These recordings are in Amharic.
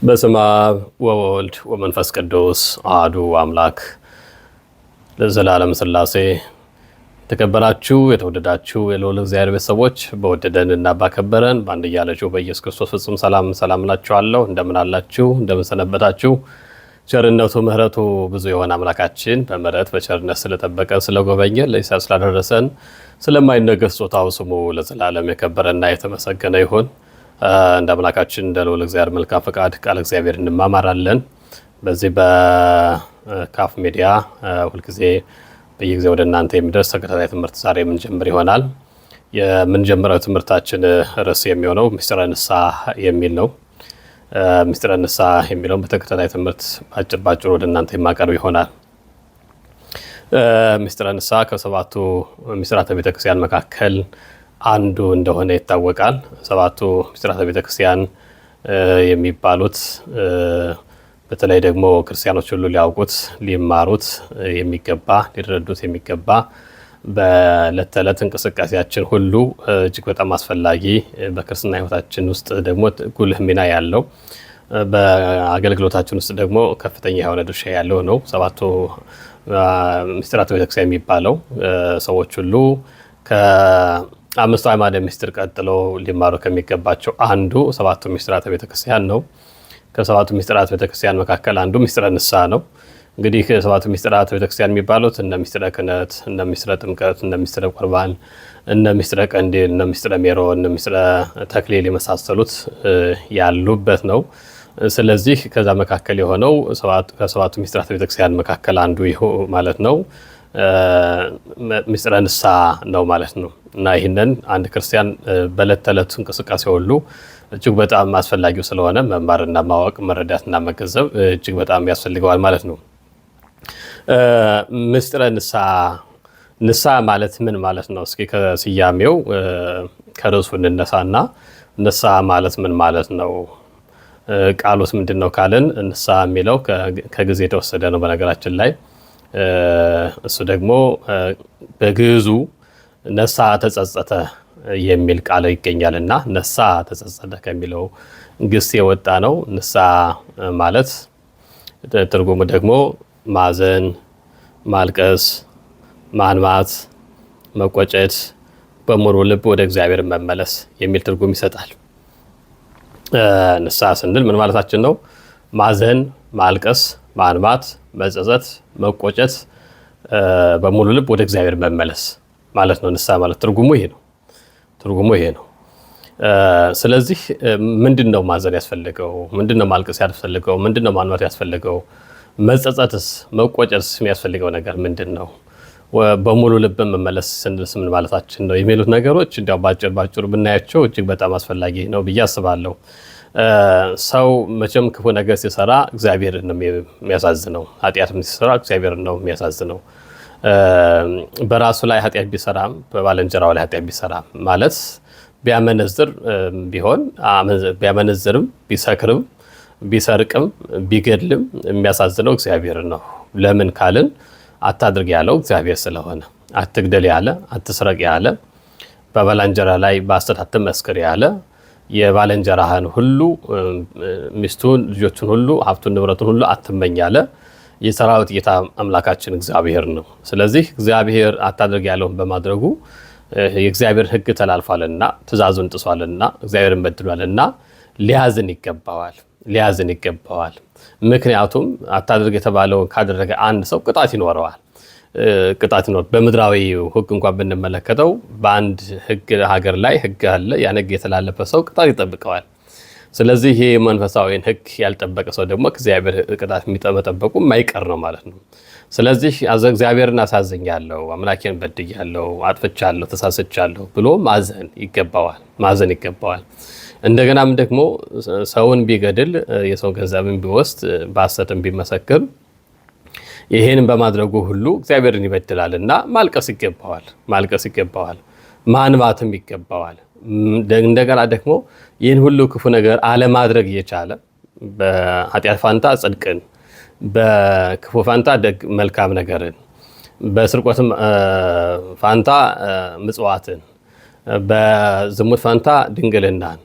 በስመ አብ ወወልድ ወመንፈስ ቅዱስ አሐዱ አምላክ ለዘላለም ሥላሴ። የተከበራችሁ የተወደዳችሁ የልዑል እግዚአብሔር ቤተሰቦች በወደደንና ባከበረን በአንድያ ልጁ በኢየሱስ ክርስቶስ ፍጹም ሰላም እላችኋለሁ። እንደምን አላችሁ? እንደምን ሰነበታችሁ? ቸርነቱ ምሕረቱ ብዙ የሆነ አምላካችን በምሕረት በቸርነት ስለጠበቀን ስለጎበኘን ለዚህ ሰዓት ስላደረሰን ስለማይነገር ስጦታው ስሙ ለዘላለም የከበረና የተመሰገነ ይሁን። እንደ አምላካችን እንደ ልዑል እግዚአብሔር መልካም ፈቃድ ቃል እግዚአብሔር እንማማራለን። በዚህ በካፍ ሚዲያ ሁልጊዜ በየጊዜው ወደ እናንተ የሚደርስ ተከታታይ ትምህርት ዛሬ የምንጀምር ይሆናል። የምንጀምረው ትምህርታችን ርዕስ የሚሆነው ምስጢረ ንስሐ የሚል ነው። ምስጢረ ንስሐ የሚለውን በተከታታይ ትምህርት ባጭር ወደ እናንተ የማቀርብ ይሆናል። ምስጢረ ንስሐ ከሰባቱ ምስጢራተ ቤተክርስቲያን መካከል አንዱ እንደሆነ ይታወቃል። ሰባቱ ምስጢራተ ቤተክርስቲያን የሚባሉት በተለይ ደግሞ ክርስቲያኖች ሁሉ ሊያውቁት ሊማሩት የሚገባ ሊረዱት የሚገባ በዕለት ተዕለት እንቅስቃሴያችን ሁሉ እጅግ በጣም አስፈላጊ በክርስትና ሕይወታችን ውስጥ ደግሞ ጉልህ ሚና ያለው በአገልግሎታችን ውስጥ ደግሞ ከፍተኛ የሆነ ድርሻ ያለው ነው። ሰባቱ ምስጢራተ ቤተክርስቲያን የሚባለው ሰዎች ሁሉ ከአምስቱ አዕማደ ምስጢር ቀጥሎ ሊማሩ ከሚገባቸው አንዱ ሰባቱ ምስጢራተ ቤተክርስቲያን ነው። ከሰባቱ ምስጢራተ ቤተክርስቲያን መካከል አንዱ ምስጢረ ንስሐ ነው። እንግዲህ ከሰባቱ ምስጢራተ ቤተክርስቲያን የሚባሉት እነ ምስጢረ ክህነት፣ እነ ምስጢረ ጥምቀት፣ እነ ምስጢረ ቁርባን፣ እነ ምስጢረ ቀንዲል፣ እነ ምስጢረ ሜሮን፣ እነ ምስጢረ ተክሊል የመሳሰሉት ያሉበት ነው። ስለዚህ ከዛ መካከል የሆነው ከሰባቱ ምስጢራተ ቤተክርስቲያን መካከል አንዱ ማለት ነው ምስጢረ ንስሐ ነው ማለት ነው። እና ይህንን አንድ ክርስቲያን በዕለት ተዕለት እንቅስቃሴ ሁሉ እጅግ በጣም አስፈላጊው ስለሆነ መማርና ማወቅ መረዳትና መገንዘብ እጅግ በጣም ያስፈልገዋል ማለት ነው። ምስጢረ ንስሐ ማለት ምን ማለት ነው? እስኪ ከስያሜው ከርዕሱ እንነሳና ንስሐ ማለት ምን ማለት ነው? ቃሉስ ምንድን ነው ካልን ንስሐ የሚለው ከጊዜ የተወሰደ ነው። በነገራችን ላይ እሱ ደግሞ በግዕዙ ነሳ ተጸጸተ የሚል ቃል ይገኛል እና ነሳ ተጸጸተ ከሚለው ግስ የወጣ ነው። ንስሐ ማለት ትርጉሙ ደግሞ ማዘን፣ ማልቀስ፣ ማንማት፣ መቆጨት፣ በሙሉ ልብ ወደ እግዚአብሔር መመለስ የሚል ትርጉም ይሰጣል። ንስሐ ስንል ምን ማለታችን ነው? ማዘን፣ ማልቀስ፣ ማንማት፣ መጸጸት፣ መቆጨት፣ በሙሉ ልብ ወደ እግዚአብሔር መመለስ ማለት ነው። ንስሐ ማለት ትርጉሙ ይሄ ነው። ስለዚህ ምንድን ነው ማዘን ያስፈልገው? ምንድን ነው ማልቀስ ያስፈልገው? ምንድን ነው ማንማት ያስፈልገው? መጸጸትስ መቆጨትስ የሚያስፈልገው ነገር ምንድን ነው? በሙሉ ልብ መመለስ ስንልስ ምን ማለታችን ነው? የሚሉት ነገሮች እንዲያው ባጭር ብናያቸው እጅግ በጣም አስፈላጊ ነው ብዬ አስባለሁ። ሰው መቼም ክፉ ነገር ሲሰራ እግዚአብሔር ነው የሚያሳዝነው። ኃጢአትም ሲሰራ እግዚአብሔር ነው የሚያሳዝነው። በራሱ ላይ ኃጢአት ቢሰራም በባልንጀራው ላይ ኃጢአት ቢሰራም ማለት ቢያመነዝር ቢሆን ቢያመነዝርም ቢሰክርም ቢሰርቅም ቢገድልም የሚያሳዝነው እግዚአብሔር ነው። ለምን ካልን አታድርግ ያለው እግዚአብሔር ስለሆነ፣ አትግደል ያለ፣ አትስረቅ ያለ፣ በባልንጀራ ላይ በሐሰት አትመስክር ያለ፣ የባልንጀራህን ሁሉ ሚስቱን፣ ልጆቹን ሁሉ፣ ሀብቱን፣ ንብረቱን ሁሉ አትመኝ ያለ የሰራዊት ጌታ አምላካችን እግዚአብሔር ነው። ስለዚህ እግዚአብሔር አታድርግ ያለውን በማድረጉ የእግዚአብሔር ሕግ ተላልፏልና ትእዛዙን ጥሷልና እግዚአብሔርን በድሏልና ሊያዝን ይገባዋል። ምክንያቱም አታድርግ የተባለውን ካደረገ አንድ ሰው ቅጣት ይኖረዋል። በምድራዊ ሕግ እንኳን ብንመለከተው በአንድ ሕግ ሀገር ላይ ሕግ አለ። ያን ሕግ የተላለፈ ሰው ቅጣት ይጠብቀዋል። ስለዚህ ይሄ መንፈሳዊን ሕግ ያልጠበቀ ሰው ደግሞ ከእግዚአብሔር ቅጣት መጠበቁ የማይቀር ነው ማለት ነው። ስለዚህ እግዚአብሔርን አሳዝኛለሁ፣ አምላኬን በድያለሁ፣ አጥፍቻለሁ፣ ተሳስቻለሁ ብሎ ማዘን ይገባዋል። እንደገናም ደግሞ ሰውን ቢገድል፣ የሰው ገንዘብን ቢወስድ፣ በሐሰትም ቢመሰክር ይሄንን በማድረጉ ሁሉ እግዚአብሔርን ይበድላል እና ማልቀስ ይገባዋል። ማንባትም ይገባዋል። እንደገና ደግሞ ይህን ሁሉ ክፉ ነገር አለማድረግ እየቻለ በኃጢአት ፋንታ ጽድቅን፣ በክፉ ፋንታ መልካም ነገርን፣ በስርቆትም ፋንታ ምጽዋትን፣ በዝሙት ፋንታ ድንግልናን፣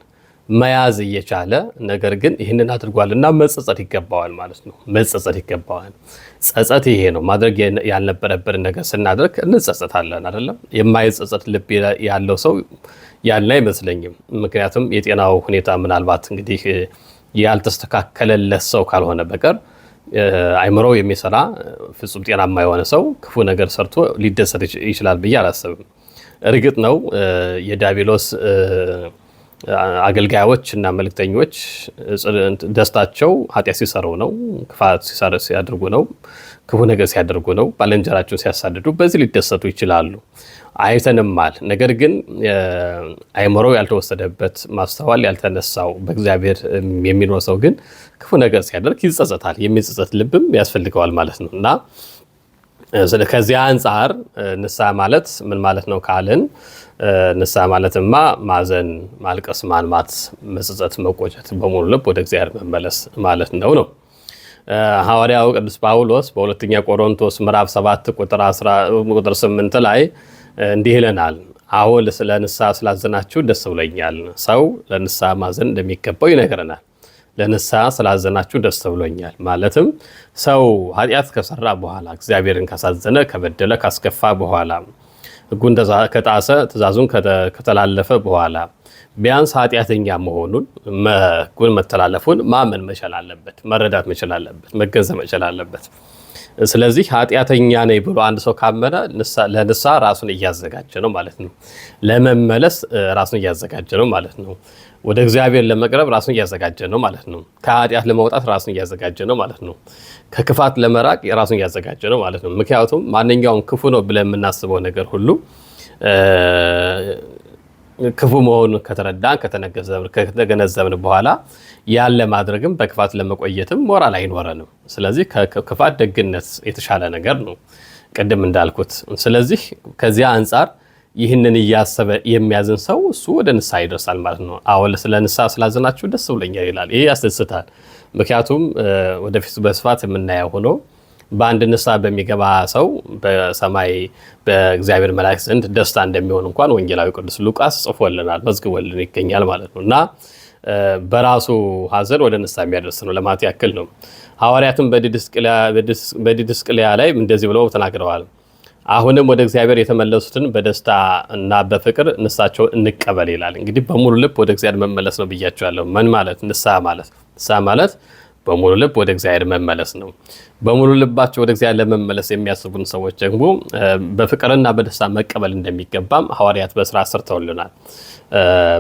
መያዝ እየቻለ ነገር ግን ይህንን አድርጓልና መጸጸት ይገባዋል ማለት ነው። መጸጸት ይገባዋል። ጸጸት ይሄ ነው። ማድረግ ያልነበረብን ነገር ስናደርግ እንጸጸታለን አይደለም። የማይጸጸት ልብ ያለው ሰው ያለ አይመስለኝም። ምክንያቱም የጤናው ሁኔታ ምናልባት እንግዲህ ያልተስተካከለለት ሰው ካልሆነ በቀር አይምሮ የሚሰራ ፍጹም ጤናማ የሆነ ሰው ክፉ ነገር ሰርቶ ሊደሰት ይችላል ብዬ አላስብም። እርግጥ ነው የዲያብሎስ አገልጋዮች እና መልእክተኞች ደስታቸው ኃጢአት ሲሰሩ ነው፣ ክፋት ሲያደርጉ ነው፣ ክፉ ነገር ሲያደርጉ ነው፣ ባልንጀራቸውን ሲያሳድዱ በዚህ ሊደሰቱ ይችላሉ። አይተንማል። ነገር ግን አይምሮ ያልተወሰደበት ማስተዋል ያልተነሳው በእግዚአብሔር የሚኖር ሰው ግን ክፉ ነገር ሲያደርግ ይጸጸታል። የሚጸጸት ልብም ያስፈልገዋል ማለት ነው እና ከዚያ አንጻር ንስሐ ማለት ምን ማለት ነው ካልን ንስሐ ማለትማ ማዘን፣ ማልቀስ፣ ማንማት፣ መጸጸት፣ መቆጨት፣ በሙሉ ልብ ወደ እግዚአብሔር መመለስ ማለት ነው። ሐዋርያው ቅዱስ ጳውሎስ በሁለተኛ ቆሮንቶስ ምዕራፍ 7 ቁጥር 8 ላይ እንዲህ ይለናል። አሁን ስለ ንስሐ ስላዘናችሁ ደስ ብሎኛል። ሰው ለንስሐ ማዘን እንደሚገባው ይነግረናል። ለንስሐ ስላዘናችሁ ደስ ብሎኛል ማለትም ሰው ኃጢአት ከሰራ በኋላ እግዚአብሔርን ካሳዘነ፣ ከበደለ፣ ካስከፋ በኋላ ሕጉን ከጣሰ፣ ትእዛዙን ከተላለፈ በኋላ ቢያንስ ኃጢአተኛ መሆኑን ሕጉን መተላለፉን ማመን መቻል አለበት፣ መረዳት መቻል አለበት፣ መገንዘብ መቻል አለበት። ስለዚህ ኃጢአተኛ ነኝ ብሎ አንድ ሰው ካመነ ለንስሐ ራሱን እያዘጋጀ ነው ማለት ነው። ለመመለስ ራሱን እያዘጋጀ ነው ማለት ነው። ወደ እግዚአብሔር ለመቅረብ ራሱን እያዘጋጀ ነው ማለት ነው። ከኃጢአት ለመውጣት ራሱን እያዘጋጀ ነው ማለት ነው። ከክፋት ለመራቅ ራሱን እያዘጋጀ ነው ማለት ነው። ምክንያቱም ማንኛውም ክፉ ነው ብለን የምናስበው ነገር ሁሉ ክፉ መሆኑን ከተረዳን ከተገነዘብን በኋላ ያለ ማድረግም በክፋት ለመቆየትም ሞራል አይኖረንም። ስለዚህ ከክፋት ደግነት የተሻለ ነገር ነው ቅድም እንዳልኩት። ስለዚህ ከዚያ አንጻር ይህንን እያሰበ የሚያዝን ሰው እሱ ወደ ንስሐ ይደርሳል ማለት ነው። አሁን ስለ ንስሐ ስላዘናችሁ ደስ ብሎኛል ይላል። ይሄ ያስደስታል። ምክንያቱም ወደፊት በስፋት የምናየው ሆኖ በአንድ ንስሐ በሚገባ ሰው በሰማይ በእግዚአብሔር መላእክት ዘንድ ደስታ እንደሚሆን እንኳን ወንጌላዊ ቅዱስ ሉቃስ ጽፎልናል፣ መዝግቦልን ይገኛል ማለት ነው እና በራሱ ሐዘን ወደ ንስሐ የሚያደርስ ነው ለማለት ያክል ነው። ሐዋርያትም በዲድስቅልያ ላይ እንደዚህ ብለው ተናግረዋል። አሁንም ወደ እግዚአብሔር የተመለሱትን በደስታ እና በፍቅር ንስሐቸውን እንቀበል ይላል። እንግዲህ በሙሉ ልብ ወደ እግዚአብሔር መመለስ ነው ብያቸዋለሁ። ምን ማለት ንስሐ ማለት በሙሉ ልብ ወደ እግዚአብሔር መመለስ ነው። በሙሉ ልባቸው ወደ እግዚአብሔር ለመመለስ የሚያስቡን ሰዎች ደግሞ በፍቅርና በደስታ መቀበል እንደሚገባም ሐዋርያት በስራ ሰርተውልናል።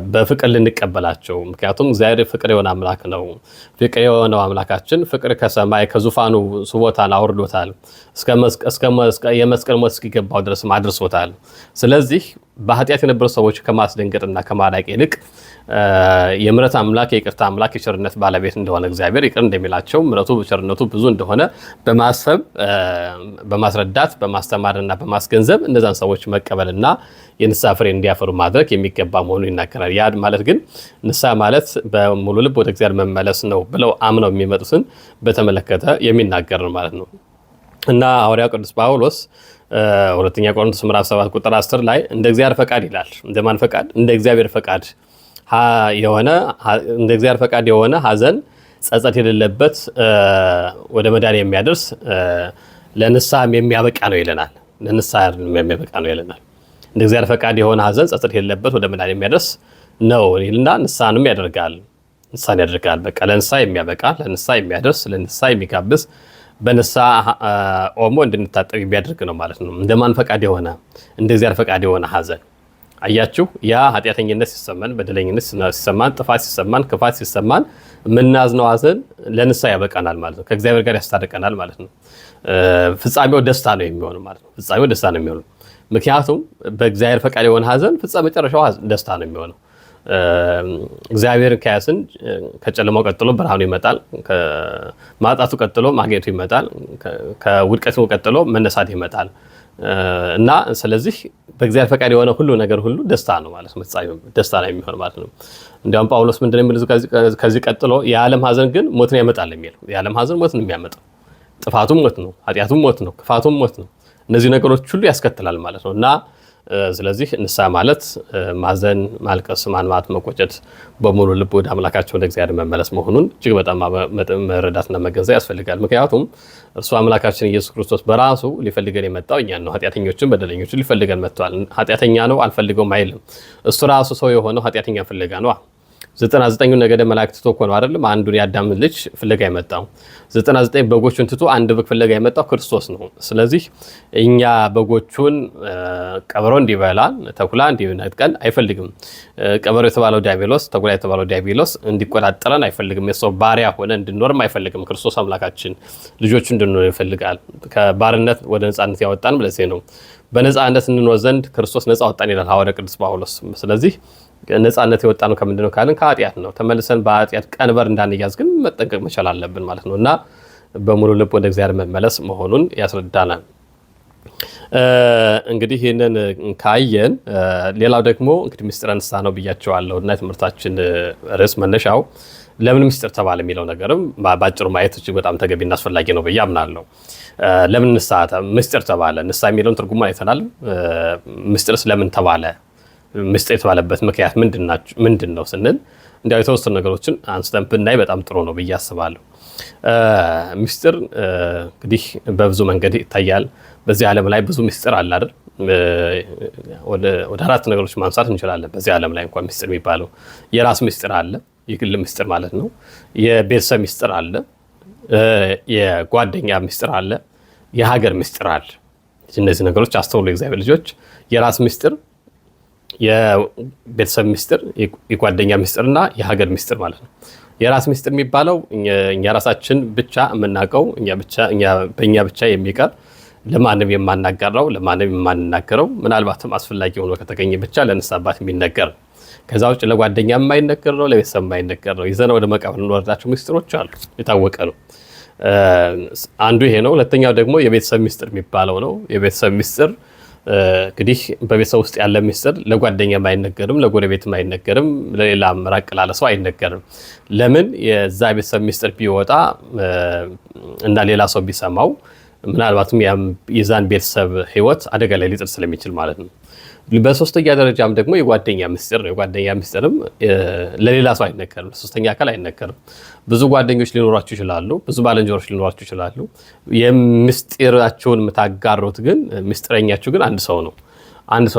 በፍቅር ልንቀበላቸው፣ ምክንያቱም እግዚአብሔር ፍቅር የሆነ አምላክ ነው። ፍቅር የሆነው አምላካችን ፍቅር ከሰማይ ከዙፋኑ ስቦታል፣ አውርዶታል፣ የመስቀል ሞት እስኪገባው ድረስ አድርሶታል። ስለዚህ በኃጢአት የነበሩ ሰዎች ከማስደንገጥና ከማራቅ ይልቅ የምሕረት አምላክ፣ የይቅርታ አምላክ፣ የቸርነት ባለቤት እንደሆነ እግዚአብሔር ይቅር እንደሚላቸው ምሕረቱ ቸርነቱ ብዙ እንደሆነ በማሰብ በማስረዳት በማስተማርና በማስገንዘብ እነዛን ሰዎች መቀበልና የንስሐ ፍሬ እንዲያፈሩ ማድረግ የሚገባ መሆኑን ይናገራል። ያ ማለት ግን ንስሐ ማለት በሙሉ ልብ ወደ እግዚአብሔር መመለስ ነው ብለው አምነው የሚመጡትን በተመለከተ የሚናገር ነው ማለት ነው እና ሐዋርያው ቅዱስ ጳውሎስ ሁለተኛ ቆሮንቶስ ምዕራፍ 7 ቁጥር 10 ላይ እንደ እግዚአብሔር ፈቃድ ይላል። እንደማን ፈቃድ? እንደ እግዚአብሔር ፈቃድ እንደ እግዚአብሔር ፈቃድ የሆነ ሐዘን፣ ጸጸት የሌለበት ወደ መዳን የሚያደርስ ለንስሐም የሚያበቃ ነው ይለናል። ለንስሐ የሚያበቃ ነው ይለናል። እንደ እግዚአብሔር ፈቃድ የሆነ ሐዘን፣ ጸጸት የሌለበት ወደ መዳን የሚያደርስ ነው ይልና ንስሐንም ያደርጋል። ንስሐን ያደርጋል። በቃ ለንስሐ የሚያበቃ፣ ለንስሐ የሚያደርስ፣ ለንስሐ የሚጋብዝ፣ በንስሐ ኦሞ እንድንታጠብ የሚያደርግ ነው ማለት ነው። እንደማን ፈቃድ የሆነ? እንደ እግዚአብሔር ፈቃድ የሆነ ሐዘን። አያችሁ፣ ያ ኃጢአተኝነት ሲሰማን፣ በደለኝነት ሲሰማን፣ ጥፋት ሲሰማን፣ ክፋት ሲሰማን የምናዝነው ሐዘን ለንስሐ ያበቃናል ማለት ነው። ከእግዚአብሔር ጋር ያስታርቀናል ማለት ነው። ፍጻሜው ደስታ ነው የሚሆነው ማለት ነው። ፍጻሜው ደስታ ነው የሚሆነው። ምክንያቱም በእግዚአብሔር ፈቃድ የሆነ ሐዘን መጨረሻው ደስታ ነው የሚሆነው። እግዚአብሔርን ከያስን ከጨለማው ቀጥሎ ብርሃኑ ይመጣል። ከማጣቱ ቀጥሎ ማግኘቱ ይመጣል። ከውድቀቱ ቀጥሎ መነሳት ይመጣል እና ስለዚህ በእግዚአብሔር ፈቃድ የሆነ ሁሉ ነገር ሁሉ ደስታ ነው ማለት ነው። ደስታ ነው የሚሆን ማለት ነው። እንዲያውም ጳውሎስ ምንድነው የሚለው ከዚህ ቀጥሎ የዓለም ሐዘን ግን ሞትን ያመጣል የሚለው። የዓለም ሐዘን ሞትን የሚያመጣው፣ ጥፋቱም ሞት ነው፣ ኃጢአቱም ሞት ነው፣ ክፋቱም ሞት ነው። እነዚህ ነገሮች ሁሉ ያስከትላል ማለት ነው እና ስለዚህ ንስሐ ማለት ማዘን፣ ማልቀስ፣ ማንማት፣ መቆጨት፣ በሙሉ ልብ ወደ አምላካቸው ወደ እግዚአብሔር መመለስ መሆኑን እጅግ በጣም መረዳትና መገንዘብ ያስፈልጋል። ምክንያቱም እርሱ አምላካችን ኢየሱስ ክርስቶስ በራሱ ሊፈልገን የመጣው እኛን ነው። ኃጢአተኞችን በደለኞችን ሊፈልገን መጥቷል። ኃጢአተኛ ነው አልፈልገውም አይልም። እሱ ራሱ ሰው የሆነው ኃጢአተኛ ፍለጋ ነው። 99 ነገደ መላእክት ትቶ እኮ ነው አይደለም አንዱን የአዳም ልጅ ፍለጋ የመጣው። 99 በጎቹን ትቶ አንድ በግ ፍለጋ የመጣው ክርስቶስ ነው። ስለዚህ እኛ በጎቹን ቀበሮ እንዲበላን ተኩላ እንዲነጥቀን አይፈልግም። ቀበሮ የተባለው ዲያብሎስ፣ ተኩላ የተባለው ዲያብሎስ እንዲቆጣጠረን አይፈልግም። የሰው ባሪያ ሆነ እንድንኖርም አይፈልግም። ክርስቶስ አምላካችን ልጆቹ እንድንኖር ይፈልጋል። ከባርነት ወደ ነፃነት ያወጣን ብለዚህ ነው። በነፃነት እንኖር ዘንድ ክርስቶስ ነፃ ወጣን ይላል ሐዋርያው ቅዱስ ጳውሎስ። ስለዚህ ነፃነት የወጣ ነው ከምንድን ነው ካልን ከኃጢአት ነው። ተመልሰን በኃጢአት ቀንበር እንዳንያዝ ግን መጠንቀቅ መቻል አለብን ማለት ነው እና በሙሉ ልብ ወደ እግዚአብሔር መመለስ መሆኑን ያስረዳናል። እንግዲህ ይህንን ካየን ሌላው ደግሞ እንግዲህ ምስጢረ ንስሐ ነው ብያቸዋለሁ እና የትምህርታችን ርዕስ መነሻው ለምን ምስጢር ተባለ የሚለው ነገርም በአጭሩ ማየት እጅግ በጣም ተገቢና አስፈላጊ ነው ብዬ አምናለሁ። ለምን ንስሐ ምስጢር ተባለ? ንስሐ የሚለውን ትርጉም አይተናል። ምስጢርስ ለምን ተባለ? ምስጢር የተባለበት ምክንያት ምንድን ነው ስንል እንዲያው የተወሰኑ ነገሮችን አንስተን ብናይ በጣም ጥሩ ነው ብዬ አስባለሁ። ምስጢር እንግዲህ በብዙ መንገድ ይታያል። በዚህ ዓለም ላይ ብዙ ምስጢር አለ አይደል? ወደ 4 ነገሮች ማንሳት እንችላለን። በዚህ ዓለም ላይ እንኳን ምስጢር የሚባለው የራስ ምስጢር አለ፣ የግል ምስጢር ማለት ነው። የቤተሰብ ምስጢር አለ፣ የጓደኛ ምስጢር አለ፣ የሀገር ምስጢር አለ። እነዚህ ነገሮች አስተውሉ የእግዚአብሔር ልጆች። የራስ ምስጢር፣ የቤተሰብ ምስጢር፣ የጓደኛ ምስጢርና የሀገር ምስጢር ማለት ነው። የራስ ምስጢር የሚባለው እኛ ራሳችን ብቻ የምናውቀው በእኛ ብቻ የሚቀር ለማንም የማናጋራው ለማንም የማንናገረው ምናልባትም አስፈላጊ ሆኖ ከተገኘ ብቻ ለንስሐ አባት የሚነገር፣ ከዛ ውጭ ለጓደኛ የማይነገር ነው፣ ለቤተሰብ የማይነገር ነው። ይዘን ወደ መቃብር እንወርዳቸው ምስጢሮች አሉ፣ የታወቀ ነው። አንዱ ይሄ ነው። ሁለተኛው ደግሞ የቤተሰብ ምስጢር የሚባለው ነው። የቤተሰብ ምስጢር እንግዲህ በቤተሰብ ውስጥ ያለ ምስጢር ለጓደኛም አይነገርም፣ ለጎረቤትም አይነገርም፣ ለሌላም ራቅ ላለ ሰው አይነገርም። ለምን? የዛ ቤተሰብ ምስጢር ቢወጣ እና ሌላ ሰው ቢሰማው ምናልባትም የዛን ቤተሰብ ሕይወት አደጋ ላይ ሊጥል ስለሚችል ማለት ነው። በሶስተኛ ደረጃም ደግሞ የጓደኛ ምስጢር ነው። የጓደኛ ምስጢርም ለሌላ ሰው አይነገርም፣ ለሶስተኛ አካል አይነገርም። ብዙ ጓደኞች ሊኖራችሁ ይችላሉ፣ ብዙ ባልንጀሮች ሊኖራችሁ ይችላሉ። የምስጢራችሁን የምታጋሩት ግን ምስጢረኛችሁ ግን አንድ ሰው ነው።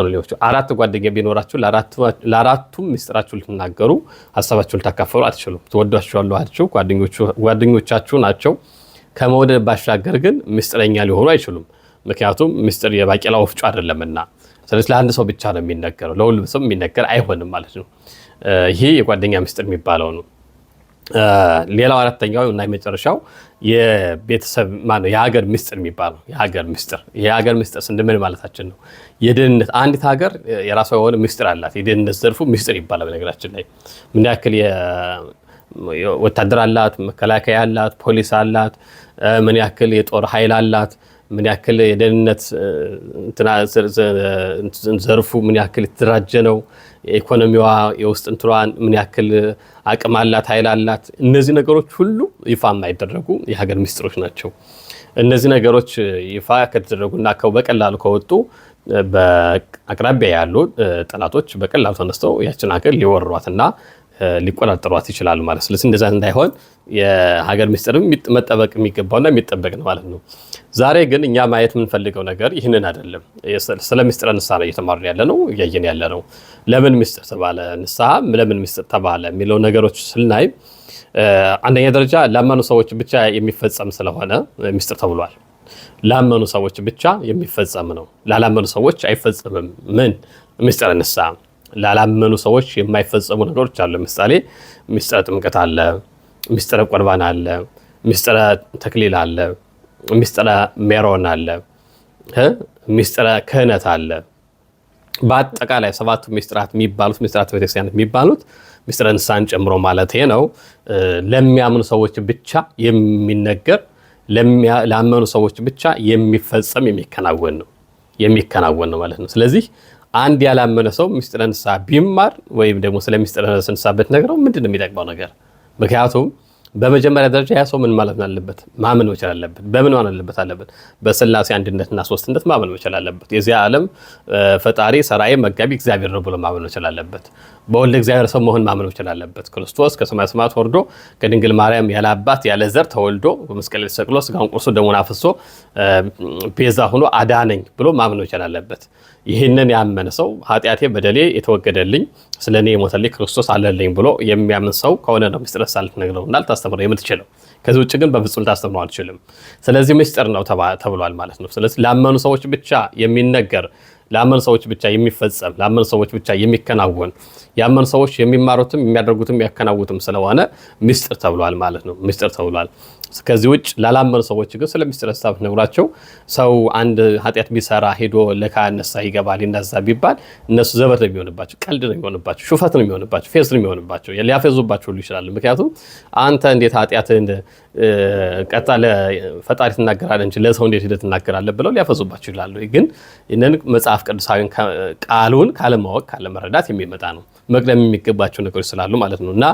ሊሆናችሁ 4 ጓደኛ ቢኖራችሁ ለአራቱም ምስጢራችሁ ልትናገሩ፣ ሀሳባችሁ ልታካፈሉ አትችሉም። ትወዷቸዋላችሁ፣ ጓደኞቻችሁ ናቸው። ከመውደድ ባሻገር ግን ምስጢረኛ ሊሆኑ አይችሉም። ምክንያቱም ምስጢር የባቄላ ወፍጮ አይደለምና። ስለዚህ ለአንድ ሰው ብቻ ነው የሚነገረው፣ ለሁሉም ሰው የሚነገር አይሆንም ማለት ነው። ይሄ የጓደኛ ምስጢር የሚባለው ነው። ሌላው አራተኛው እና የመጨረሻው የቤተሰብ የሀገር ምስጢር የሚባለው የሀገር ምስጢር ስንል ማለታችን ነው። የደህንነት አንዲት ሀገር የራሷ የሆነ ምስጢር አላት። የደህንነት ዘርፉ ምስጢር ይባላል። በነገራችን ላይ ምን ያክል ወታደር አላት፣ መከላከያ አላት፣ ፖሊስ አላት፣ ምን ያክል የጦር ኃይል አላት፣ ምን ያክል የደህንነት ዘርፉ ምን ያክል የተደራጀ ነው፣ ኢኮኖሚዋ የውስጥ እንትሯን ምን ያክል አቅም አላት፣ ኃይል አላት። እነዚህ ነገሮች ሁሉ ይፋ የማይደረጉ የሀገር ምስጢሮች ናቸው። እነዚህ ነገሮች ይፋ ከተደረጉና በቀላሉ ከወጡ በአቅራቢያ ያሉ ጠላቶች በቀላሉ ተነስተው ያችን ሀገር ሊወሯትና ሊቆጣጠሯት ይችላሉ ማለት። ስለዚህ እንደዛ እንዳይሆን የሀገር ምስጢርም መጠበቅ የሚገባውና የሚጠበቅ ነው ማለት ነው። ዛሬ ግን እኛ ማየት የምንፈልገው ነገር ይህንን አይደለም። ስለ ምስጢረ ንስሐ ነው እየተማርን ያለ ነው፣ እያየን ያለ ነው። ለምን ምስጢር ተባለ ንስሐ ለምን ምስጢር ተባለ የሚለው ነገሮች ስናይ አንደኛ ደረጃ ላመኑ ሰዎች ብቻ የሚፈጸም ስለሆነ ምስጢር ተብሏል። ላመኑ ሰዎች ብቻ የሚፈጸም ነው፣ ላላመኑ ሰዎች አይፈጸምም። ምን? ምስጢረ ንስሐ ላላመኑ ሰዎች የማይፈጸሙ ነገሮች አሉ። ለምሳሌ ምስጢረ ጥምቀት አለ፣ ምስጢረ ቁርባን አለ፣ ምስጢረ ተክሊል አለ፣ ምስጢረ ሜሮን አለ፣ ምስጢረ ክህነት አለ። በአጠቃላይ 7 ምስጢራት የሚባሉት ምስጢራት ቤተክርስቲያን የሚባሉት ምስጢረ ንስሐን ጨምሮ ማለት ነው። ለሚያምኑ ሰዎች ብቻ የሚነገር ላመኑ ሰዎች ብቻ የሚፈጸም የሚከናወን ነው ማለት ነው። ስለዚህ አንድ ያላመነ ሰው ምስጢረ ንስሐ ቢማር ወይም ደግሞ ስለ ምስጢረ ንስሐ ብትነግረው ምንድን ነው የሚጠቅመው ነገር? ምክንያቱም በመጀመሪያ ደረጃ ያ ሰው ምን ማለት አለበት? ማመን መቻል አለበት። በምን ማመን አለበት? በስላሴ አንድነትና ሶስትነት ማመን መቻል አለበት። የዚህ ዓለም ፈጣሪ ሰራይ መጋቢ እግዚአብሔር ነው ብሎ ማመን መቻል አለበት። በወልደ እግዚአብሔር ሰው መሆን ማመን መቻል አለበት። ክርስቶስ ከሰማይ ሰማያት ወርዶ ከድንግል ማርያም ያለ አባት ያለ ዘር ተወልዶ በመስቀል ላይ ተሰቅሎ ስጋውን ቆርሶ ደሙን አፍሶ ቤዛ ሆኖ አዳነኝ ብሎ ማመን መቻል አለበት። ይህንን ያመነ ሰው ኃጢአቴ በደሌ የተወገደልኝ ስለኔ የሞተልኝ ክርስቶስ አለልኝ ብሎ የሚያምን ሰው ከሆነ ነው ምስጢረ ንስሐ ልትነግረውና ልታስተምረው የምትችለው። ከዚህ ውጭ ግን በፍጹም ልታስተምረው አልችልም። ስለዚህ ምስጢር ነው ተብሏል ማለት ነው። ስለዚህ ላመኑ ሰዎች ብቻ የሚነገር፣ ላመኑ ሰዎች ብቻ የሚፈጸም፣ ላመኑ ሰዎች ብቻ የሚከናወን፣ ያመኑ ሰዎች የሚማሩትም የሚያደርጉትም የሚያከናውቱም ስለሆነ ምስጢር ተብሏል ማለት ነው። ምስጢር ተብሏል። ከዚህ ውጭ ላላመኑ ሰዎች ግን ስለ ምስጢረ ንስሐ ብትነግሯቸው ሰው አንድ ኃጢአት ቢሰራ ሄዶ ለካህን ንስሐ ይገባል ይነዛ ቢባል እነሱ ዘበት ነው የሚሆንባቸው፣ ቀልድ ነው የሚሆንባቸው፣ ሹፈት ነው የሚሆንባቸው፣ ፌዝ ነው የሚሆንባቸው፣ ሊያፌዙባቸው ሁሉ ይችላሉ። ምክንያቱም አንተ እንዴት ኃጢአትን ቀጣ ለፈጣሪ ትናገራለህ እንጂ ለሰው እንዴት ሄደህ ትናገራለህ ብለው ሊያፈዙባቸው ይችላሉ። ግን ይህንን መጽሐፍ ቅዱሳዊ ቃሉን ካለማወቅ ካለመረዳት የሚመጣ ነው። መቅደም የሚገባቸው ነገሮች ስላሉ ማለት ነው። እና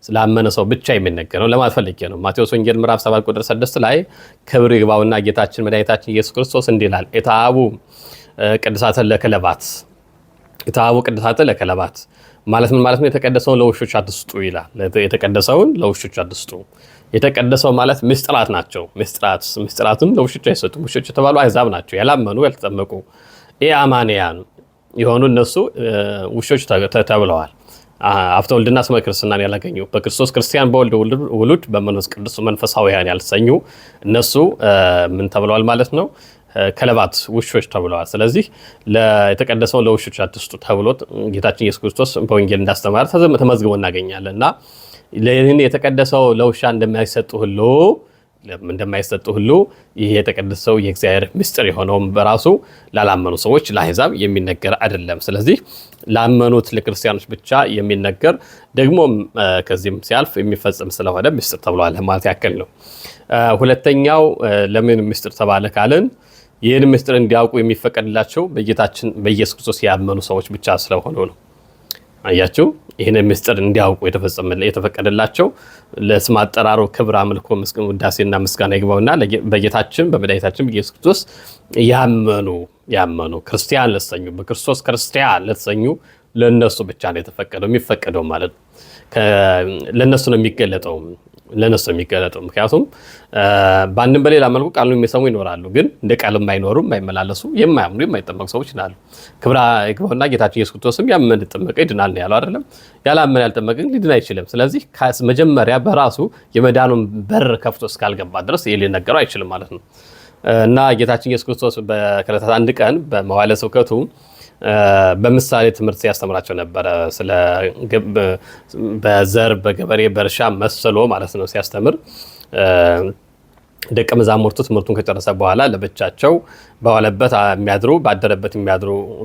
ስላመነ ሰው ብቻ የሚነገር ነው ለማለት ፈልጌ ነው። ማቴዎስ ወንጌል ምዕራፍ 7 ቁጥር 6 ላይ ክብር ይግባውና ጌታችን መድኃኒታችን ኢየሱስ ክርስቶስ እንዲህ ይላል፣ ኢትሃቡ ቅድሳተ ለክለባት። ኢትሃቡ ቅድሳተ ለክለባት ማለት ምን ማለት ነው? የተቀደሰውን ለውሾች አትስጡ ይላል። የተቀደሰውን ለውሾች አትስጡ። የተቀደሰው ማለት ምስጢራት ናቸው። ምስጢራትን ለውሾች አይሰጡም። ውሾች የተባሉ አሕዛብ ናቸው፣ ያላመኑ ያልተጠመቁ ኢአማንያን የሆኑ እነሱ ውሾች ተብለዋል። ሀብተ ወልድና ስመ ክርስትናን ያላገኙ በክርስቶስ ክርስቲያን በወልድ ውሉድ በመንፈስ ቅዱስ መንፈሳውያን ያልተሰኙ እነሱ ምን ተብለዋል ማለት ነው? ከለባት ውሾች ተብለዋል። ስለዚህ የተቀደሰውን ለውሾች አትስጡ ተብሎ ጌታችን ኢየሱስ ክርስቶስ በወንጌል እንዳስተማረ ተመዝግቦ እናገኛለን። እና ይህን የተቀደሰው ለውሻ እንደማይሰጡ ሁሉ ይህ የተቀደሰው የእግዚአብሔር ምስጢር የሆነውም በራሱ ላላመኑ ሰዎች ለአሕዛብ የሚነገር አይደለም። ስለዚህ ላመኑት ለክርስቲያኖች ብቻ የሚነገር ደግሞ ከዚህም ሲያልፍ የሚፈጸም ስለሆነ ምስጢር ተብሏል ማለት ያክል ነው። ሁለተኛው ለምን ምስጢር ተባለ ካልን ይህን ምስጢር እንዲያውቁ የሚፈቀድላቸው በጌታችን በኢየሱስ ክርስቶስ ያመኑ ሰዎች ብቻ ስለሆኑ ነው። አያችሁ፣ ይህንን ምስጢር እንዲያውቁ የተፈቀደላቸው ለስም አጠራሩ ክብር፣ አምልኮ፣ ውዳሴና ምስጋና ይግባውና በጌታችን በመድኃኒታችን በኢየሱስ ክርስቶስ ያመኑ ክርስቲያን ለተሰኙ በክርስቶስ ክርስቲያን ለተሰኙ ለነሱ ብቻ ነው የተፈቀደው። የሚፈቀደው ማለት ለነሱ ነው የሚገለጠው። ምክንያቱም በአንድም በሌላ መልኩ ቃሉን የሚሰሙ ይኖራሉ፣ ግን እንደ ቃል የማይኖሩ የማይመላለሱ የማያምኑ የማይጠመቁ ሰዎች ይናሉ። ክብር ይግባውና ጌታችን ኢየሱስ ክርስቶስም ያመነ የተጠመቀ ይድናል ነው ያለው አይደለም? ያላመነ ያልጠመቀ ግን ሊድን አይችልም። ስለዚህ መጀመሪያ በራሱ የመዳኑን በር ከፍቶ እስካልገባ ድረስ ይህ ሊነገረው አይችልም ማለት ነው። እና ጌታችን ኢየሱስ ክርስቶስ ከዕለታት አንድ ቀን በመዋዕለ ስብከቱ በምሳሌ ትምህርት ሲያስተምራቸው ነበረ። ስለ በዘር በገበሬ በእርሻ መስሎ ማለት ነው ሲያስተምር ደቀ መዛሙርቱ ትምህርቱን ከጨረሰ በኋላ ለብቻቸው በዋለበት የሚያድሩ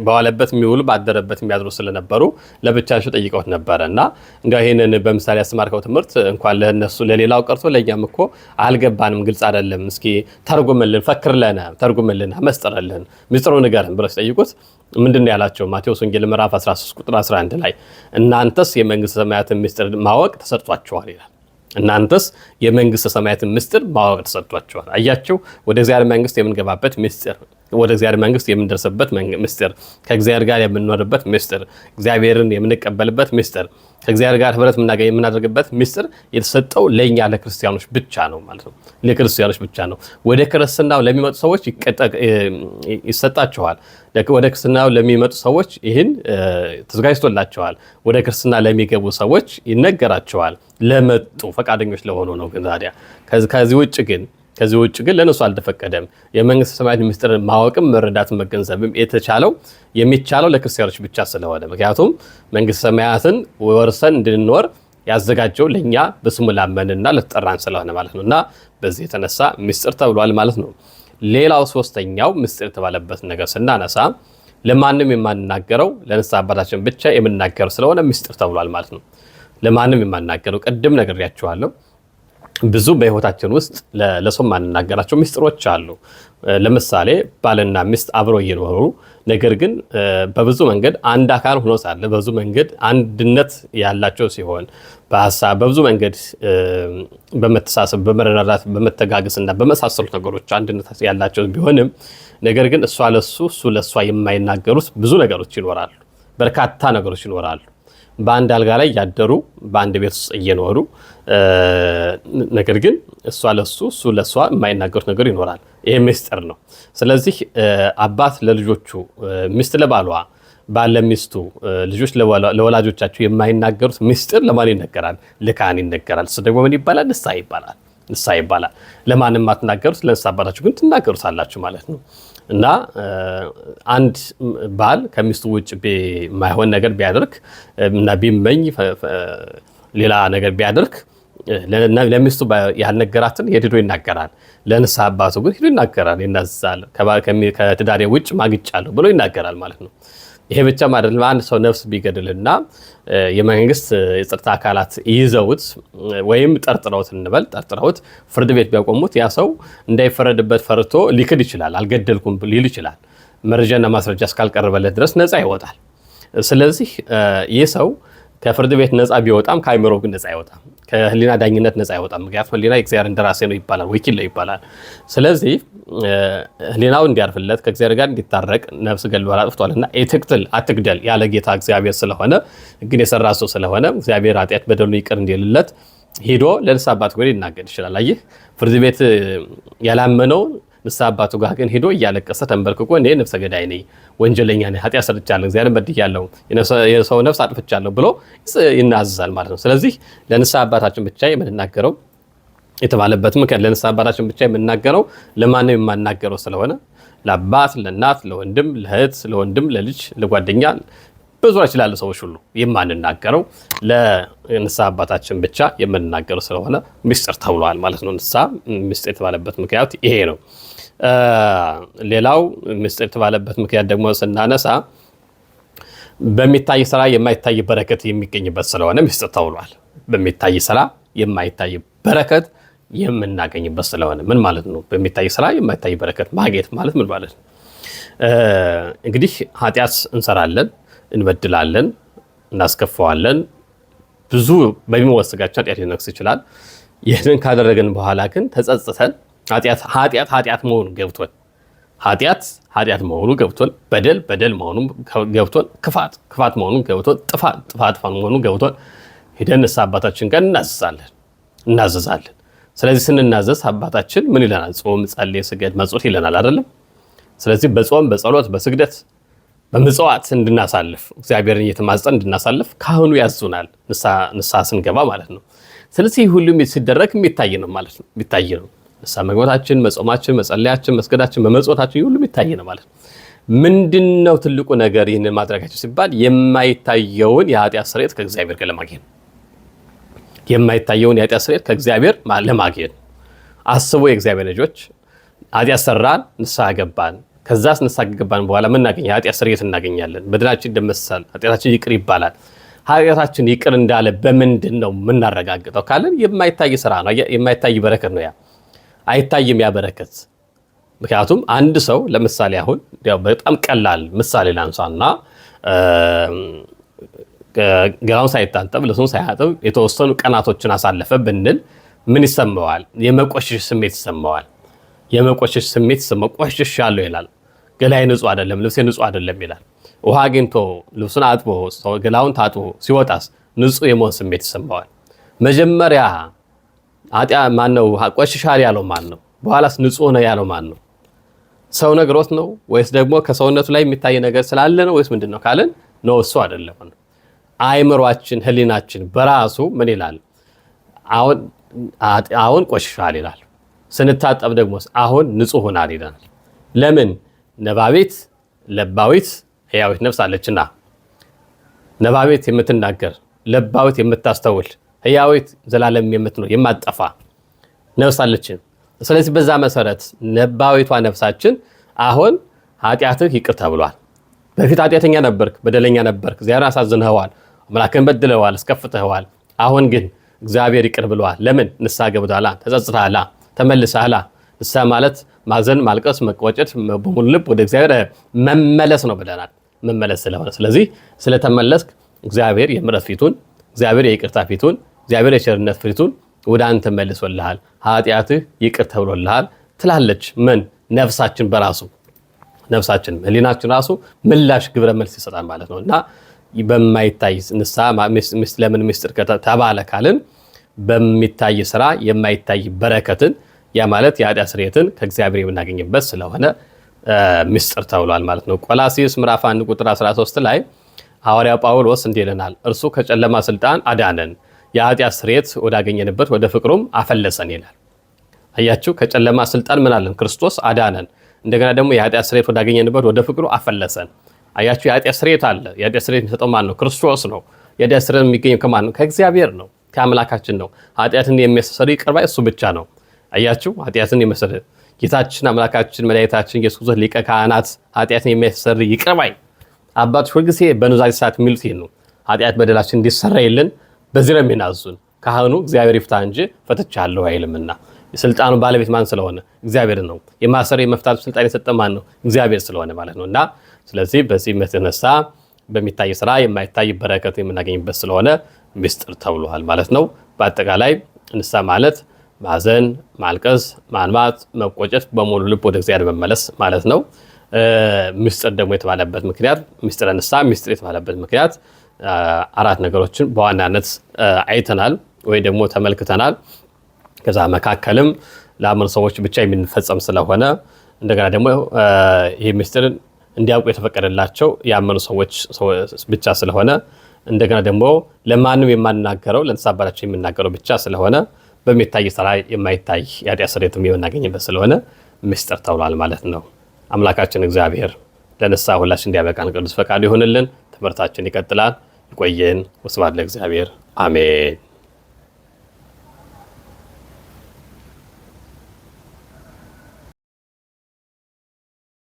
በዋለበት የሚውሉ ባደረበት የሚያድሩ ስለነበሩ ለብቻቸው ጠይቀውት ነበረ። እና እንዲያው ይህንን በምሳሌ ያስተማርከው ትምህርት እንኳን ለነሱ ለሌላው ቀርቶ ለእኛም እኮ አልገባንም፣ ግልጽ አይደለም፣ እስኪ ተርጉምልን፣ ፈክርለና ተርጉምልን፣ መስጥረልን፣ ምስጢሩ ንገረን ብለው ሲጠይቁት ምንድን ያላቸው? ማቴዎስ ወንጌል ምዕራፍ 13 ቁጥር 11 ላይ እናንተስ የመንግስተ ሰማያትን ምስጢር ማወቅ ተሰጥቷችኋል ይላል። እናንተስ የመንግስተ ሰማያትን ምስጢር ማወቅ ተሰጥቷችኋል። አያችሁ፣ ወደ እግዚአብሔር መንግስት የምንገባበት ምስጢር፣ ወደ እግዚአብሔር መንግስት የምንደርስበት ምስጢር፣ ከእግዚአብሔር ጋር የምንኖርበት ምስጢር፣ እግዚአብሔርን የምንቀበልበት ምስጢር፣ ከእግዚአብሔር ጋር ህብረት የምናደርግበት ምስጢር የተሰጠው ለእኛ ለክርስቲያኖች ብቻ ነው ማለት ነው። ለክርስቲያኖች ብቻ ነው። ወደ ክርስትናው ለሚመጡ ሰዎች ይሰጣቸዋል። ወደ ክርስትናው ለሚመጡ ሰዎች ይህን ተዘጋጅቶላቸዋል። ወደ ክርስትና ለሚገቡ ሰዎች ይነገራቸዋል። ለመጡ ፈቃደኞች ለሆኑ ነው። ግን ታዲያ ከዚህ ውጭ ግን ለነሱ አልተፈቀደም። የመንግስተ ሰማያት ምስጢር ማወቅም መረዳትም መገንዘብም የሚቻለው ለክርስቲያኖች ብቻ ስለሆነ፣ ምክንያቱም መንግስተ ሰማያትን ወርሰን እንድንኖር ያዘጋጀው ለእኛ በስሙ ላመንና ለተጠራን ስለሆነ ማለት ነው። እና በዚህ የተነሳ ምስጢር ተብሏል ማለት ነው። ሌላው ሶስተኛው ምስጢር የተባለበት ነገር ስናነሳ ለማንም የማንናገረው ለንስሐ አባታችን ብቻ የምናገረው ስለሆነ ምስጢር ተብሏል ማለት ነው። ለማንም የማንናገረው ቅድም ነግሬያችኋለሁ። ብዙ በህይወታችን ውስጥ ለሰው ማንናገራቸው ምስጢሮች አሉ። ለምሳሌ ባልና ሚስት አብረው እየኖሩ ነገር ግን በብዙ መንገድ አንድ አካል ሆኖ ሳለ በብዙ መንገድ አንድነት ያላቸው ሲሆን በሀሳብ በብዙ መንገድ በመተሳሰብ በመረዳዳት በመተጋገስና በመሳሰሉ ነገሮች አንድነት ያላቸው ቢሆንም ነገር ግን እሷ ለሱ እሱ ለሷ የማይናገሩት ብዙ ነገሮች ይኖራሉ። በርካታ ነገሮች ይኖራሉ። በአንድ አልጋ ላይ ያደሩ በአንድ ቤት ውስጥ እየኖሩ ነገር ግን እሷ ለሱ እሱ ለሷ የማይናገሩት ነገር ይኖራል። ይሄ ምስጢር ነው። ስለዚህ አባት ለልጆቹ፣ ሚስት ለባሏ፣ ባል ለሚስቱ፣ ልጆች ለወላጆቻቸው የማይናገሩት ምስጢር ለማን ይነገራል? ለካህን ይነገራል። እሱ ደግሞ ምን ይባላል? ንስሐ ይባላል። ንስሐ ይባላል። ለማንም አትናገሩት፣ ለንስሐ አባታችሁ ግን ትናገሩታላችሁ ማለት ነው። እና አንድ ባል ከሚስቱ ውጭ የማይሆን ነገር ቢያደርግ እና ቢመኝ ሌላ ነገር ቢያደርግ ለሚስቱ ያልነገራትን ሄዶ ይናገራል። ለንስሐ አባቱ ግን ሄዶ ይናገራል፣ ይናዘዛል። ከትዳሬ ውጭ ማግጫለሁ ብሎ ይናገራል ማለት ነው። ይሄ ብቻ አይደለም። አንድ ሰው ነፍስ ቢገድልና የመንግስት የጸጥታ አካላት ይዘውት ወይም ጠርጥረውት እንበል ጠርጥረውት ፍርድ ቤት ቢያቆሙት ያ ሰው እንዳይፈረድበት ፈርቶ ሊክድ ይችላል። አልገደልኩም ሊል ይችላል። መረጃና ማስረጃ እስካልቀረበለት ድረስ ነፃ ይወጣል። ስለዚህ ይህ ሰው ከፍርድ ቤት ነፃ ቢወጣም ከአይምሮ ግን ነፃ አይወጣም። ከህሊና ዳኝነት ነፃ አይወጣም። ምክንያቱም ህሊና የእግዚአብሔር እንደራሴ ነው ይባላል፣ ወኪል ነው ይባላል። ስለዚህ ህሊናው እንዲያርፍለት ከእግዚአብሔር ጋር እንዲታረቅ ነፍስ ገድሏል አጥፍቷልና ትቅትል አትግደል ያለ ጌታ እግዚአብሔር ስለሆነ ግን የሰራ ሰው ስለሆነ እግዚአብሔር ኃጢአት በደሉን ይቅር እንዲልለት ሄዶ ለንስሐ አባቱ ጋር ሊናገር ይችላል። አየህ ፍርድ ቤት ያላመነው ንስሐ አባቱ ጋር ግን ሄዶ እያለቀሰ ተንበርክኮ እኔ ነፍሰ ገዳይ ነኝ፣ ወንጀለኛ ነኝ፣ ኃጢአት ሰርቻለሁ፣ እግዚአብሔርን በድያለሁ፣ የሰው ነፍስ አጥፍቻለሁ ብሎ ይናዘዛል ማለት ነው። ስለዚህ ለንስሐ አባታችን ብቻ የምንናገረው የተባለበት ምክንያት ለንስሐ አባታችን ብቻ የምንናገረው ለማንም የማናገረው ስለሆነ ለአባት፣ ለእናት፣ ለወንድም፣ ለእህት፣ ለወንድም፣ ለልጅ፣ ለጓደኛ በዙሪያችን ላሉ ሰዎች ሁሉ የማንናገረው ለንስሐ አባታችን ብቻ የምንናገረው ስለሆነ ምስጢር ተብሏል ማለት ነው። ንስሐ ምስጢር የተባለበት ምክንያት ይሄ ነው። ሌላው ምስጢር የተባለበት ምክንያት ደግሞ ስናነሳ በሚታይ ስራ የማይታይ በረከት የሚገኝበት ስለሆነ ምስጢር ተብሏል። በሚታይ ስራ የማይታይ በረከት የምናገኝበት ስለሆነ ምን ማለት ነው? በሚታይ ስራ የማይታይ በረከት ማግኘት ማለት ምን ማለት ነው? እንግዲህ ኃጢአት እንሰራለን፣ እንበድላለን፣ እናስከፋዋለን። ብዙ በሚወስጋቸው ኃጢአት ሊነክስ ይችላል። ይህንን ካደረገን በኋላ ግን ተጸጽተን ኃጢአት መሆኑ ገብቶን ኃጢአት መሆኑ ገብቶን በደል መሆኑ ገብቶን ክፋት መሆኑ ገብቶን ጥፋት መሆኑ ገብቶን ሄደን ንስሐ አባታችን ጋር እናዘዛለን። ስለዚህ ስንናዘዝ አባታችን ምን ይለናል? ጾም፣ ጸልይ፣ ስገድ፣ መጽውት ይለናል አይደለም? ስለዚህ በጾም በጸሎት በስግደት በምጽዋት እንድናሳልፍ እግዚአብሔርን እየተማጸን እንድናሳልፍ ካህኑ ያዙናል፣ ንስሐ ስንገባ ማለት ነው። ስለዚህ ሁሉም ሲደረግ የሚታይ ነው ማለት ነው። የሚታይ ነው ንስሐ መግባታችን፣ መጾማችን፣ መጸለያችን፣ መስገዳችን፣ በመጽዋታችን ሁሉም የሚታይ ነው ማለት ነው። ምንድነው ትልቁ ነገር ይህንን ማድረጋቸው ሲባል የማይታየውን የኃጢአት ስርየት ከእግዚአብሔር ጋር ለማግኘት ነው። የማይታየውን የኃጢአት ስርየት ከእግዚአብሔር ለማግኘት ነው። አስቦ የእግዚአብሔር ልጆች ኃጢአት ሰራን፣ ንስሐ ገባን። ከዛስ ንስሐ ገባን በኋላ ምን እናገኛለን? የኃጢአት ስርየት እናገኛለን። በደላችን ይደመሰሳል፣ ኃጢአታችን ይቅር ይባላል። ኃጢአታችን ይቅር እንዳለ በምንድን ነው የምናረጋግጠው ካለን የማይታይ ስራ ነው፣ የማይታይ በረከት ነው። ያ አይታይም ያ በረከት። ምክንያቱም አንድ ሰው ለምሳሌ አሁን በጣም ቀላል ምሳሌ ላንሳና ገላውን ሳይታጠብ ልብሱን ሳያጥብ የተወሰኑ ቀናቶችን አሳለፈ ብንል ምን ይሰማዋል? የመቆሸሽ ስሜት ይሰማዋል። የመቆሸሽ ስሜት ይሰማው፣ ቆሽሻለሁ ይላል። ገላዬ ንጹህ አይደለም፣ ልብሴ ንጹህ አይደለም ይላል። ውሃ አግኝቶ ልብሱን አጥቦ ገላውን ታጥቦ ሲወጣስ ንጹህ የመሆን ስሜት ይሰማዋል። መጀመሪያ ማነው ቆሽሻል ያለው? ማን ነው? በኋላስ ንጹህ ነው ያለው ማን ነው? ሰው ነግሮት ነው ወይስ ደግሞ ከሰውነቱ ላይ የሚታይ ነገር ስላለ ነው ወይስ ምንድን ነው ካለን ነው እሱ አይደለም። አይምሯችን ህሊናችን በራሱ ምን ይላል? አሁን ቆሽሻል ይላል። ስንታጠብ ደግሞ አሁን ንጹህ ሆናል ይላል። ለምን? ነባቤት ለባዊት ሕያዊት ነፍስ አለችና፣ ነባቤት የምትናገር ለባዊት የምታስተውል ሕያዊት ዘላለም የምትኖር የማትጠፋ ነፍስ አለችን። ስለዚህ በዛ መሰረት ነባዊቷ ነፍሳችን አሁን ኃጢአትህ ይቅር ተብሏል። በፊት ኃጢአተኛ ነበርክ፣ በደለኛ ነበርክ፣ እግዚአብሔር አሳዝነኸዋል፣ አምላክን በድለዋል፣ አስከፍተኸዋል። አሁን ግን እግዚአብሔር ይቅር ብለዋል። ለምን? ንስሐ ገብተሃል፣ ተጸጽተሃል፣ ተመልሰሃል። ንስሐ ማለት ማዘን፣ ማልቀስ፣ መቆጨት በሙሉ ልብ ወደ እግዚአብሔር መመለስ ነው ብለናል። መመለስ ስለሆነ ስለዚህ ስለተመለስክ እግዚአብሔር የምሕረት ፊቱን፣ እግዚአብሔር የይቅርታ ፊቱን፣ እግዚአብሔር የቸርነት ፊቱን ወደ አንተ መልሶልሃል፣ ኃጢአትህ ይቅር ተብሎልሃል ትላለች። ምን ነፍሳችን በራሱ ነፍሳችን ህሊናችን ራሱ ምላሽ ግብረ መልስ ይሰጣል ማለት ነው። እና በማይታይ ንስሐ ለምን ምስጢር ተባለ ካልን በሚታይ ስራ የማይታይ በረከትን ያ ማለት የኃጢአት ስርየትን ከእግዚአብሔር የምናገኝበት ስለሆነ ምስጢር ተብሏል ማለት ነው። ቆላስይስ ምዕራፍ 1 ቁጥር 13 ላይ ሐዋርያው ጳውሎስ እንዲህ ይለናል፣ እርሱ ከጨለማ ስልጣን አዳነን፣ የኃጢአት ስርየት ወዳገኘንበት ወደ ፍቅሩም አፈለሰን ይላል። አያችሁ፣ ከጨለማ ስልጣን ምን አለን? ክርስቶስ አዳነን። እንደገና ደግሞ የኃጢአት ስርየት ወዳገኘንበት ወደ ፍቅሩ አፈለሰን። አያችሁ፣ የኃጢአት ስርየት አለ። የኃጢአት ስርየት የሚሰጠው ማን ነው? ክርስቶስ ነው። የኃጢአት ስርየት የሚገኘው ከማን ነው? ከእግዚአብሔር ነው፣ ከአምላካችን ነው። ኃጢአትን የሚያስተሰርይ ይቅር ባይ እሱ ብቻ ነው። አያችሁ፣ ኃጢአትን የሚያስተሰርይ ጌታችን አምላካችን መድኃኒታችን ኢየሱስ ክርስቶስ ሊቀ ካህናት ኃጢአትን የሚያስተሰርይ ይቅር ባይ አባቶች ሁልጊዜ በኑዛዜ ሰዓት የሚሉት ይሄን ነው። ኃጢአት በደላችን እንዲሰረይልን በዚህ ነው የሚናዙን። ካህኑ እግዚአብሔር ይፍታ እንጂ ፈትቻለሁ አይልምና የስልጣኑ ባለቤት ማን ስለሆነ? እግዚአብሔር ነው። የማሰር የመፍታት ስልጣን የሰጠ ማን ነው? እግዚአብሔር ስለሆነ ማለት ነው። እና ስለዚህ በዚህ የተነሳ በሚታይ ስራ የማይታይ በረከት የምናገኝበት ስለሆነ ምስጢር ተብሏል ማለት ነው። በአጠቃላይ ንስሐ ማለት ማዘን፣ ማልቀስ፣ ማንባት፣ መቆጨት፣ በሙሉ ልብ ወደ እግዚአብሔር መመለስ ማለት ነው። ምስጢር ደግሞ የተባለበት ምክንያት ምስጢረ ንስሐ ምስጢር የተባለበት ምክንያት አራት ነገሮችን በዋናነት አይተናል ወይ ደግሞ ተመልክተናል። ከዛ መካከልም ለአመኑ ሰዎች ብቻ የሚፈጸም ስለሆነ እንደገና ደግሞ ይህ ምስጢር እንዲያውቁ የተፈቀደላቸው ያመኑ ሰዎች ብቻ ስለሆነ እንደገና ደግሞ ለማንም የማንናገረው ለንስሐ አባታችን የምናገረው ብቻ ስለሆነ በሚታይ ስራ የማይታይ የኃጢአት ስርየትም የምናገኝበት ስለሆነ ምስጢር ተብሏል ማለት ነው። አምላካችን እግዚአብሔር ለንስሐ ሁላችን እንዲያበቃን ቅዱስ ፈቃዱ ይሁንልን። ትምህርታችን ይቀጥላል። ይቆየን። ወስብሐት ለእግዚአብሔር አሜን።